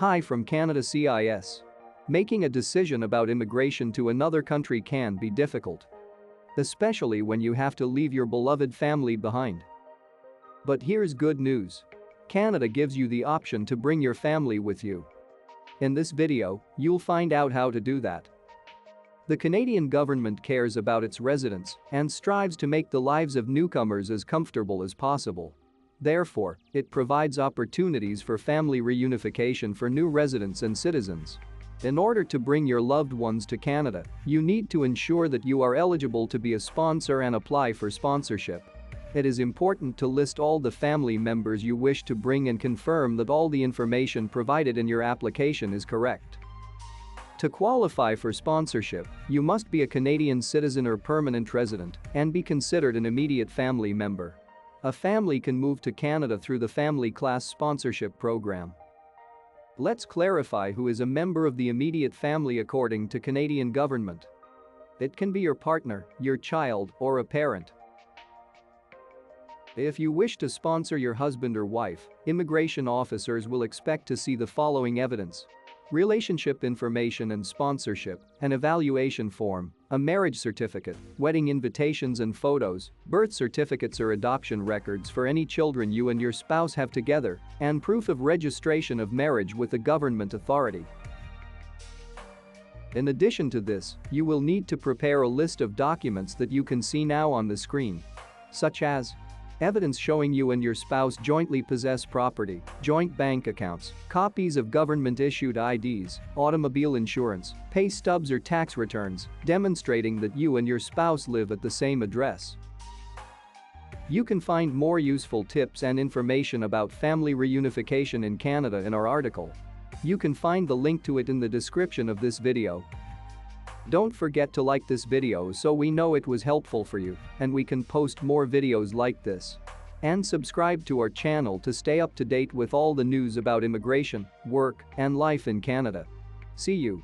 Hi from Canada CIS. Making a decision about immigration to another country can be difficult, especially when you have to leave your beloved family behind. But here's good news. Canada gives you the option to bring your family with you. In this video, you'll find out how to do that. The Canadian government cares about its residents and strives to make the lives of newcomers as comfortable as possible. Therefore, it provides opportunities for family reunification for new residents and citizens. In order to bring your loved ones to Canada, you need to ensure that you are eligible to be a sponsor and apply for sponsorship. It is important to list all the family members you wish to bring and confirm that all the information provided in your application is correct. To qualify for sponsorship, you must be a Canadian citizen or permanent resident and be considered an immediate family member. A family can move to Canada through the Family Class Sponsorship Program. Let's clarify who is a member of the immediate family according to Canadian government. It can be your partner, your child, or a parent. If you wish to sponsor your husband or wife, immigration officers will expect to see the following evidence: relationship information and sponsorship, an evaluation form, a marriage certificate, wedding invitations and photos, birth certificates or adoption records for any children you and your spouse have together, and proof of registration of marriage with a government authority. In addition to this, you will need to prepare a list of documents that you can see now on the screen, such as evidence showing you and your spouse jointly possess property, joint bank accounts, copies of government-issued IDs, automobile insurance, pay stubs or tax returns, demonstrating that you and your spouse live at the same address. You can find more useful tips and information about family reunification in Canada in our article. You can find the link to it in the description of this video. Don't forget to like this video so we know it was helpful for you and we can post more videos like this. And subscribe to our channel to stay up to date with all the news about immigration, work, and life in Canada. See you.